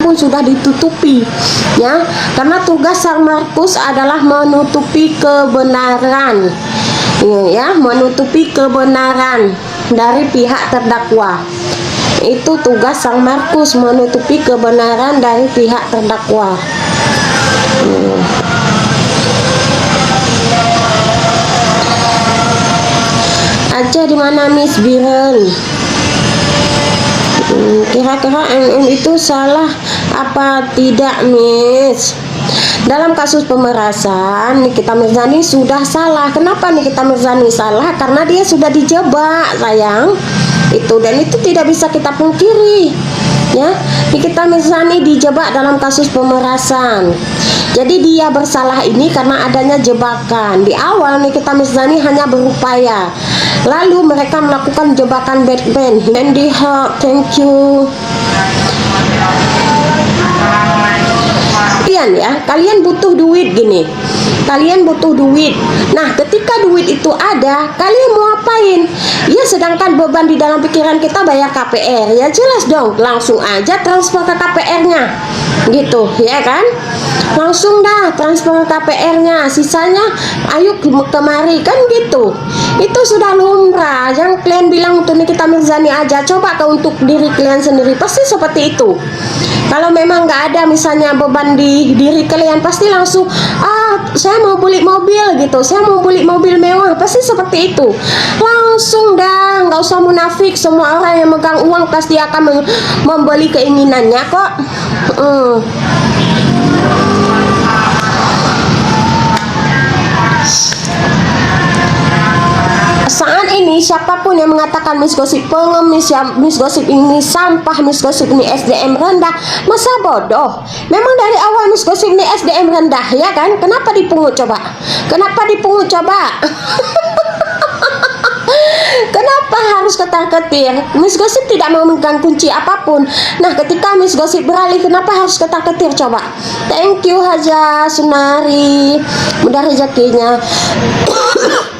pun sudah ditutupi, ya, karena tugas sang Markus adalah menutupi kebenaran, ya, menutupi kebenaran dari pihak terdakwa. Itu tugas sang Markus, menutupi kebenaran dari pihak terdakwa. Aja di mana Miss Biren? Kira-kira MM itu salah apa tidak, Miss? Dalam kasus pemerasan Nikita Mirzani sudah salah. Kenapa Nikita Mirzani salah? Karena dia sudah dijebak, sayang. Dan itu tidak bisa kita pungkiri, ya. Nikita Mirzani dijebak dalam kasus pemerasan. Jadi dia bersalah ini karena adanya jebakan. Di awal Nikita Mirzani hanya berupaya, lalu mereka melakukan jebakan backband. Mandy Hawk, thank you. Ya, kalian butuh duit gini. Kalian butuh duit. Nah, ketika duit itu ada, kalian mau apain? Ya, sedangkan beban di dalam pikiran kita bayar KPR. Ya jelas dong, langsung aja transfer ke KPR-nya. Gitu, ya kan? Langsung dah transfer ke KPR-nya. Sisanya ayo kemari, kan gitu. Itu sudah lumrah. Yang kalian bilang untuk Nikita Mirzani aja, coba ke untuk diri kalian sendiri, pasti seperti itu. Kalau memang nggak ada misalnya beban di diri kalian, pasti langsung saya mau beli mobil gitu, saya mau beli mobil mewah, pasti seperti itu. Langsung dah, nggak usah munafik. Semua orang yang megang uang pasti akan membeli keinginannya kok. Saat ini siapapun yang mengatakan Miss Gosip pengemis, ya Miss Gosip ini sampah, Miss Gosip ini SDM rendah, masa bodoh. Memang dari awal Miss Gosip ini SDM rendah, ya kan? Kenapa dipungut coba? Kenapa dipungut coba? Kenapa harus ketar-ketir? Miss Gosip tidak mau memegang kunci apapun. Nah, ketika Miss Gosip beralih, kenapa harus ketar-ketir coba? Thank you Haja Sunari, mudah rezekinya.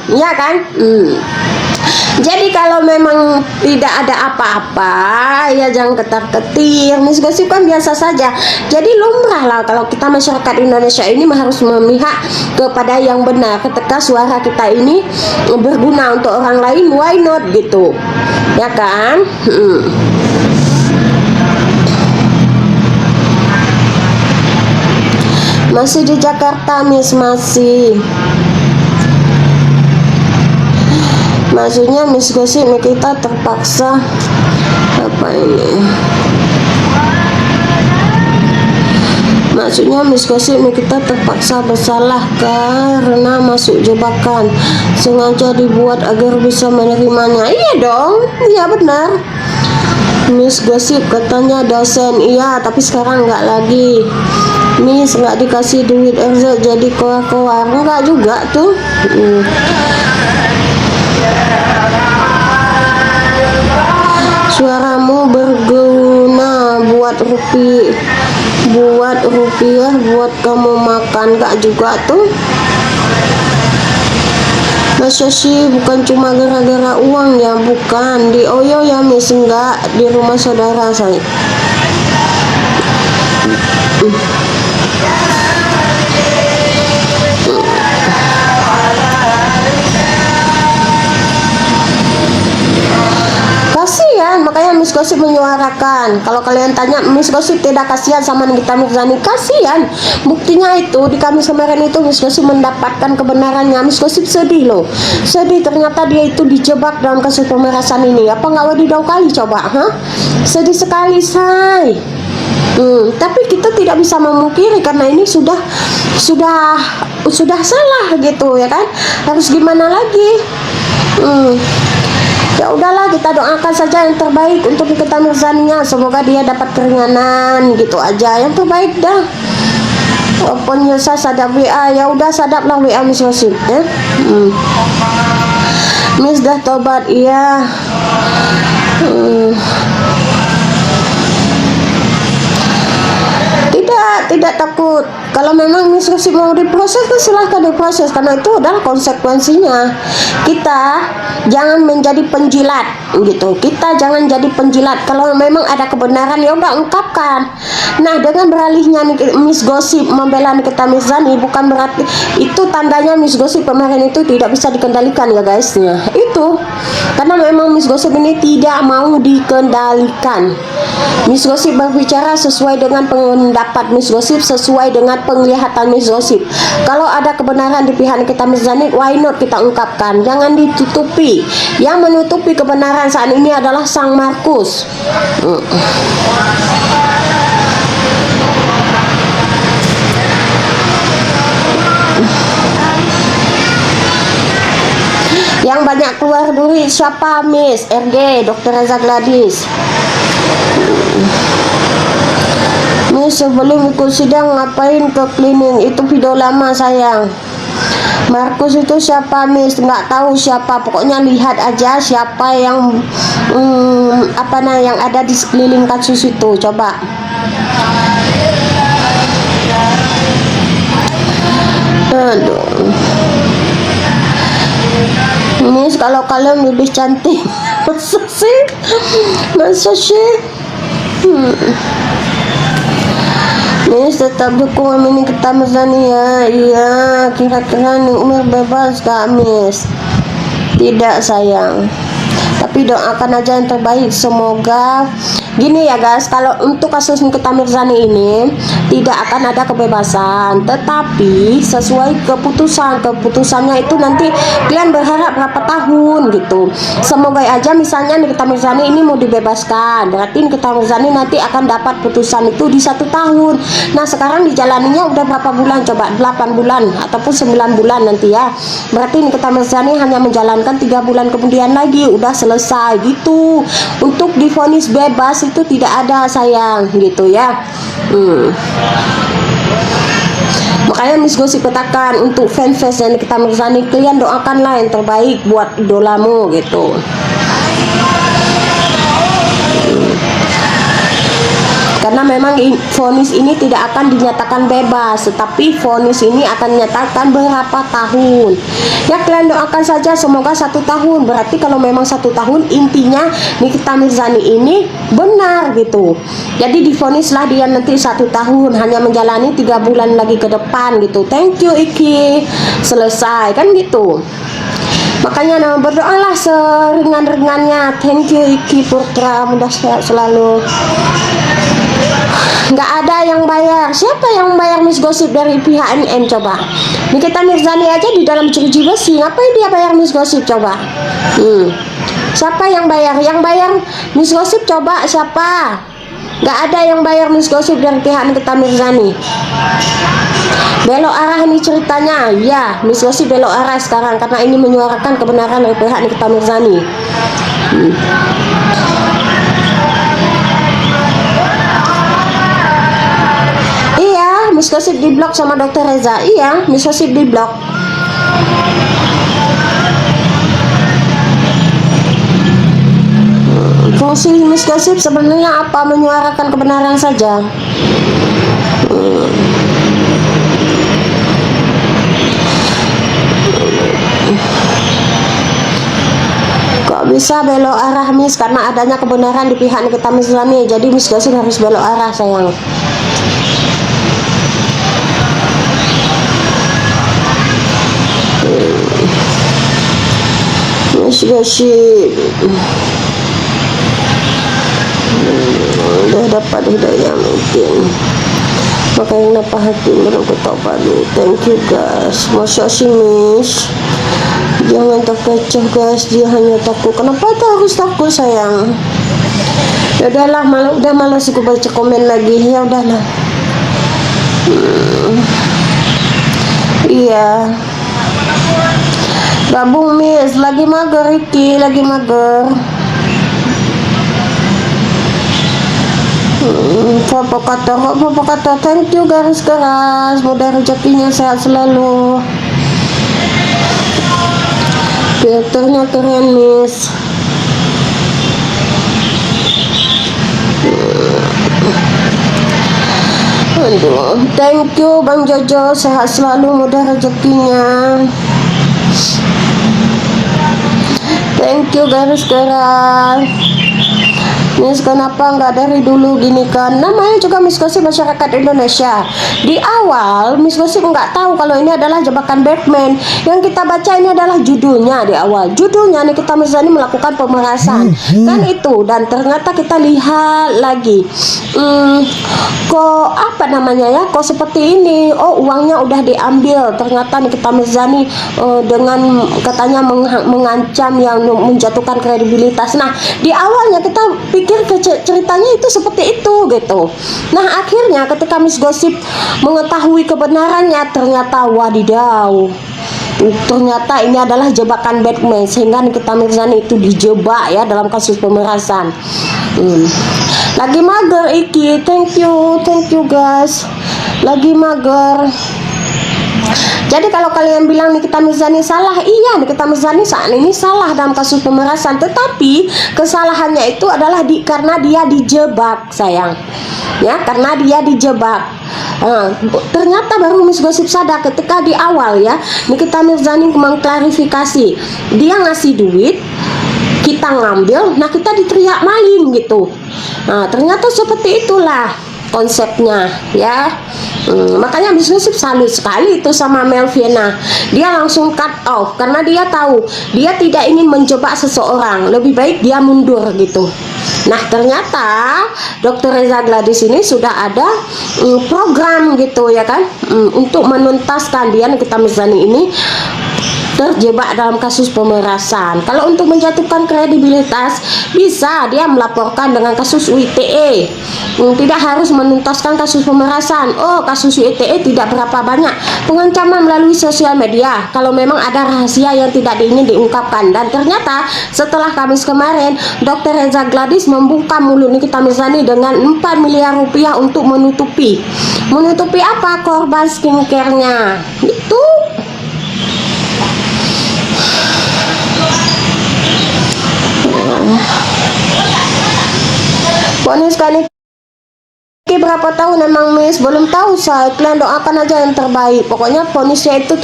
Ya kan? Jadi kalau memang tidak ada apa-apa, ya jangan ketar-ketir. Miss Gosip kan biasa saja. Jadi lumrah lah kalau kita masyarakat Indonesia ini harus memihak kepada yang benar. Ketika suara kita ini berguna untuk orang lain, why not gitu, ya kan? Masih di Jakarta, Miss, masih. Maksudnya Miss Gosip kita terpaksa apa ini? Maksudnya Miss Gosip kita terpaksa bersalah karena masuk jebakan, sengaja dibuat agar bisa menerimanya. Iya dong, iya benar. Miss Gosip katanya dosen, iya tapi sekarang nggak lagi. Miss nggak dikasih duit RZ jadi koar-koar, enggak juga tuh. Suaramu berguna buat rupiah buat kamu makan, gak juga tuh. Masa sih bukan cuma gara-gara uang ya? Bukan di Oyo ya Miss, enggak di rumah saudara saya. Kasihan, makanya Miss Gosip menyuarakan. Kalau kalian tanya, Miss Gosip tidak kasihan sama Nikita Mirzani, kasihan. Buktinya itu di Kamis kemarin itu Miss Gosip mendapatkan kebenarannya. Miss Gosip sedih loh, sedih ternyata dia itu dijebak dalam kasus pemerasan ini. Apa nggak wadidaw kali coba, sedih sekali say. Tapi kita tidak bisa memungkiri karena ini sudah salah gitu, ya kan? Harus gimana lagi? Ya udahlah, kita doakan saja yang terbaik untuk Nikita Mirzani-nya. Semoga dia dapat keringanan gitu aja, yang terbaik dah. Walaupun nyesal sadap WA, ya udah sadaplah WA Miss Gosip ya. Miss dah tobat, iya. Tidak takut kalau memang Miss Gosip mau diproses kan silahkan diproses, karena itu adalah konsekuensinya. Kita jangan menjadi penjilat gitu, kita jangan jadi penjilat. Kalau memang ada kebenaran ya udah ungkapkan. Nah, dengan beralihnya Miss Gosip membela Nikita Mirzani bukan berarti itu tandanya Miss Gosip kemarin itu tidak bisa dikendalikan ya guys. Nah, itu karena memang Miss Gosip ini tidak mau dikendalikan. Miss Gosip berbicara sesuai dengan pendapat Miss Gosip, sesuai dengan penglihatan Miss Gosip. Kalau ada kebenaran di pihak Nikita Mirzani, why not kita ungkapkan, jangan ditutupi. Yang menutupi kebenaran saat ini adalah Sang Markus. Yang banyak keluar duit siapa? Miss RG, Dr. Reza Gladys. Miss sebelum ikut sidang ngapain ke klinik? Itu video lama sayang. Markus itu siapa Miss? Nggak tahu siapa, pokoknya lihat aja siapa yang yang ada di sekeliling kasus itu. Coba. Aduh. Miss, kalau kalian lebih cantik. Masa sih? Miss tetap dukung Nikita Mirzani ya. Iya, kira-kira Umar bebas gak Miss? Tidak sayang, tapi doakan aja yang terbaik. Semoga gini ya guys, kalau untuk kasus Nikita Mirzani ini tidak akan ada kebebasan, tetapi sesuai keputusannya itu nanti kalian berharap berapa tahun gitu. Semoga aja misalnya Nikita Mirzani ini mau dibebaskan, berarti Nikita Mirzani nanti akan dapat putusan itu di 1 tahun. Nah, sekarang dijalaninya udah berapa bulan coba? 8 bulan ataupun 9 bulan nanti ya. Berarti Nikita Mirzani hanya menjalankan 3 bulan kemudian lagi udah selesai gitu. Untuk divonis bebas itu tidak ada sayang gitu ya. Makanya Miss Gosip katakan untuk fans dan Nikita Mirzani, kalian doakanlah yang terbaik buat idolamu gitu. Karena memang vonis ini tidak akan dinyatakan bebas, tetapi vonis ini akan dinyatakan berapa tahun. Ya, kalian doakan saja semoga 1 tahun. Berarti kalau memang 1 tahun, intinya Nikita Mirzani ini benar gitu. Jadi divonislah dia nanti 1 tahun, hanya menjalani 3 bulan lagi ke depan gitu. Thank you Iki, selesai kan gitu. Makanya berdoalah seringan-ringannya. Thank you Iki Putra, mudah sehat selalu. Nggak ada yang bayar. Siapa yang bayar Miss Gosip dari pihak NN coba? Nikita Mirzani aja di dalam jeruji besi, ngapain dia bayar Miss Gosip coba? Siapa yang bayar? Yang bayar Miss Gosip coba siapa? Nggak ada yang bayar Miss Gosip dari pihak Nikita Mirzani. Belok arah ini ceritanya. Ya, Miss Gosip belok arah sekarang karena ini menyuarakan kebenaran dari pihak Nikita Mirzani. Miss Gosip di blok sama Dr. Reza. Iya, Miss Gosip di blok. Fungsi Miss Gosip sebenarnya apa? Menyuarakan kebenaran saja. Kok bisa belok arah Miss? Karena adanya kebenaran di pihak Nikita Mirzani. Jadi Miss Gosip harus belok arah sayang. Miss Gosip udah dapat hidayah mungkin, makanya kenapa hati merenggut padu. Thank you guys. Masa sih Miss, jangan terkecoh guys, dia hanya takut. Kenapa tuh harus takut sayang? Ya udahlah, udah malas aku baca komen lagi. Ya udahlah. Iya, gabung Miss, lagi mager Iki, lagi mager. Papa kata thank you garis keras, mudah rezekinya sehat selalu. Filternya keren Miss. Aduh, thank you Bang Jojo, sehat selalu, mudah rezekinya. Thank you garis gerak. Miss, kenapa nggak dari dulu gini kan? Namanya juga Miss Gosip masyarakat Indonesia. Di awal Miss Gosip nggak tahu kalau ini adalah jebakan Batman. Yang kita baca ini adalah judulnya di awal. Judulnya Nikita Mirzani melakukan pemerasan kan itu, dan ternyata kita lihat lagi. Kok apa namanya ya? Kok seperti ini? Oh, uangnya udah diambil. Ternyata Nikita Mirzani dengan katanya mengancam yang menjatuhkan kredibilitas. Nah, di awalnya kita pikir ceritanya itu seperti itu gitu. Nah, akhirnya ketika Miss Gosip mengetahui kebenarannya, ternyata wadidaw, ternyata ini adalah jebakan Batman, sehingga Nikita Mirzani itu dijebak ya dalam kasus pemerasan. Lagi mager Iki, thank you guys. Lagi mager. Jadi kalau kalian bilang Nikita Mirzani salah, iya Nikita Mirzani saat ini salah dalam kasus pemerasan, tetapi kesalahannya itu adalah karena dia dijebak, sayang. Ya, karena dia dijebak. Ternyata baru Miss Gosip sadar ketika di awal ya Nikita Mirzani mengklarifikasi, dia ngasih duit, kita ngambil, nah kita diteriak maling gitu. Nah, ternyata seperti itulah konsepnya ya. Makanya Miss Gosip salut sekali itu sama Melvina. Dia langsung cut off karena dia tahu dia tidak ingin menjebak seseorang, lebih baik dia mundur gitu. Nah, ternyata Dr. Reza Gladys ini sudah ada program gitu ya kan, untuk menuntaskan dia Nikita Mirzani ini terjebak dalam kasus pemerasan. Kalau untuk menjatuhkan kredibilitas, bisa dia melaporkan dengan kasus UITE. Tidak harus menuntaskan kasus pemerasan. Oh, kasus UITE tidak berapa banyak. Pengancaman melalui sosial media kalau memang ada rahasia yang tidak ingin diungkapkan. Dan ternyata setelah Kamis kemarin, Dr. Reza Gladys membuka mulut Nikita Mirzani dengan 4 miliar rupiah untuk menutupi apa? Korban skincare-nya. Itu Ponis kali berapa tahun emang Miss? Belum tahu saya. Kalian doakan aja yang terbaik. Pokoknya ponisnya itu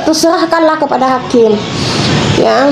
terserahkanlah kepada hakim. Ya.